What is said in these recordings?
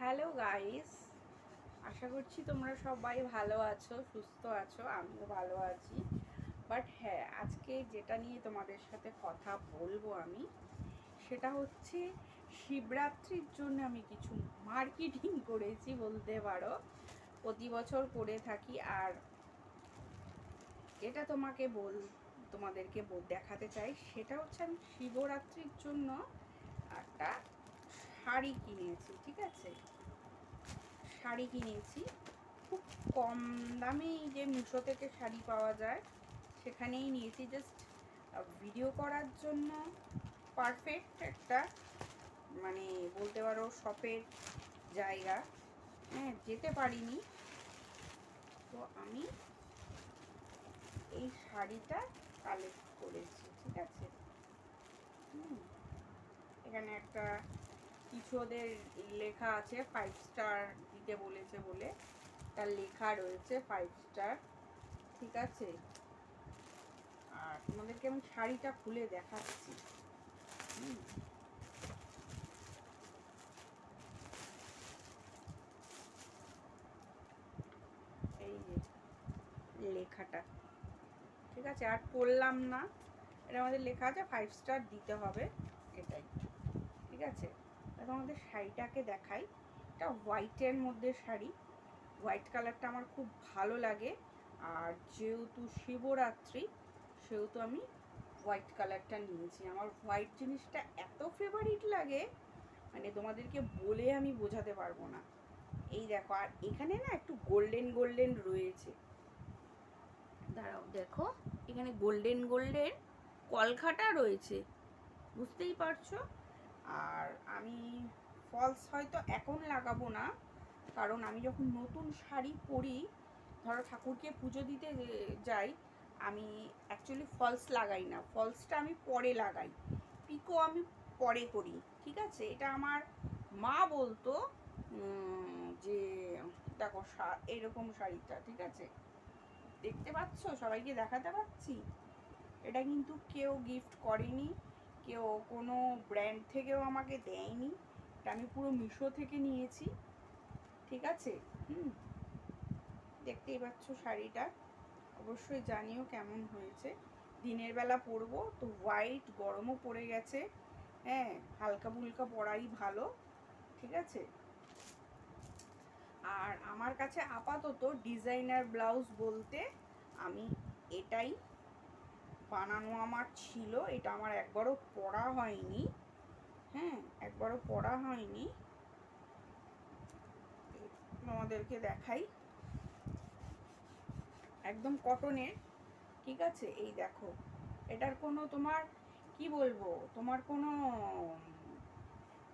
Hello guys, আশা করছি তোমরা সবাই ভালো আছো, সুস্থ আছো। আমিও ভালো আছি। বাট হ্যাঁ, আজকে যেটা নিয়ে তোমাদের সাথে কথা বলবো আমি, সেটা হচ্ছে শিবরাত্রির জন্য আমি কিছু মার্কেটিং করেছি বলতে পারো। প্রতি বছর করে থাকি। আর যেটা তোমাদেরকে দেখাতে চাই সেটা হচ্ছে আমি শিবরাত্রির জন্য একটা শাড়ি কিনেছি। ঠিক আছে, শাড়ি কিনেছি খুব কম দামে, যে মিশো থেকে শাড়ি পাওয়া যায় সেখানেই নিয়েছি। জাস্ট ভিডিও করার জন্য পারফেক্ট একটা, মানে বলতে পারো শপের জায়গা। হ্যাঁ, যেতে পারিনি, তো আমি এই শাড়িটা কালেক্ট করেছি। ঠিক আছে, এখানে একটা কিছু ওদের লেখা আছে, 5 স্টার দিতে বলেছে বলে তার লেখা রয়েছে 5 স্টার। ঠিক আছে, আর তোমাদেরকে আমি শাড়িটা খুলে দেখাচ্ছি। এই যে লেখাটা, ঠিক আছে, আর পড়লাম না, এটা আমাদের লেখা আছে 5 স্টার দিতে হবে, এটাই। ঠিক আছে, তোমাদের শাড়িটাকে দেখাই। এটা হোয়াইটের মধ্যে শাড়ি, হোয়াইট কালারটা আমার খুব ভালো লাগে। আর যেহেতু শিবরাত্রি সেহেতু আমি হোয়াইট কালারটা নিয়েছি। আমার হোয়াইট জিনিসটা এত ফেভারিট লাগে, মানে তোমাদেরকে বলে আমি বোঝাতে পারবো না। এই দেখো, আর এখানে না একটু গোল্ডেন গোল্ডেন রয়েছে, দাঁড়াও দেখো, এখানে গোল্ডেন গোল্ডেন কলকাটা রয়েছে, বুঝতেই পারছো। আর আমি ফলস হয়তো এখন লাগাবো না, কারণ আমি যখন নতুন শাড়ি পরি, ধরো ঠাকুরকে পুজো দিতে যাই, আমি অ্যাকচুয়ালি ফলস লাগাই না, ফলসটা আমি পরে লাগাই, পিকো আমি পরে করি। ঠিক আছে, এটা আমার মা বলতো যে দেখো এরকম শাড়িটা, ঠিক আছে, দেখতে পাচ্ছ, সবাইকে দেখাতে পাচ্ছি। এটা কিন্তু কেউ গিফট করেনি, কেউ কোনো ব্র্যান্ড থেকেও আমাকে দেয়নি, এটা আমি পুরো মিশো থেকে নিয়েছি। ঠিক আছে, দেখতেই পাচ্ছ শাড়িটা, অবশ্যই জানিও কেমন হয়েছে। দিনের বেলা পরবো তো, হোয়াইট, গরমও পড়ে গেছে, হ্যাঁ, হালকা ফুলকা পরাই ভালো। ঠিক আছে, আর আমার কাছে আপাতত ডিজাইনার ব্লাউজ বলতে আমি এটাই বানানো আমার ছিল, এটা আমার একবারও পরা হয়নি। হ্যাঁ, একবারও পরা হয়নি, তোমাদেরকে দেখাই, একদম কটনের। ঠিক আছে, এই দেখো, এটার কোনো তোমার কি বলবো, তোমার কোনো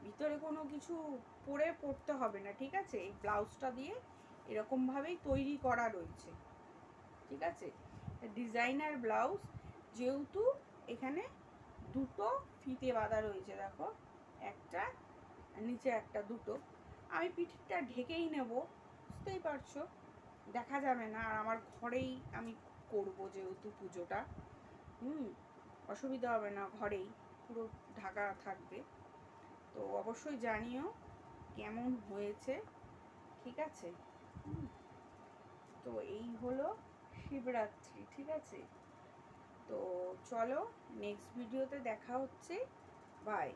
ভিতরে কোনো কিছু পরতে হবে না। ঠিক আছে, এই ব্লাউজটা দিয়ে এরকমভাবেই তৈরি করা রয়েছে। ঠিক আছে, ডিজাইনার ব্লাউজ, যেহেতু এখানে দুটো ফিতে বাঁধা রয়েছে, দেখো, একটা নিচে একটা, দুটো। আমি পিঠটা ঢেকেই নেব, বুঝতেই পারছো, দেখা যাবে না। আর আমার ঘরেই আমি করব যেহেতু পুজোটা, অসুবিধা হবে না, ঘরেই পুরো ঢাকা থাকবে। তো অবশ্যই জানিও কেমন হয়েছে। ঠিক আছে, তো এই হলো শিবরাত্রি। ঠিক আছে, তো চলো নেক্সট ভিডিওতে দেখা হচ্ছে, বাই।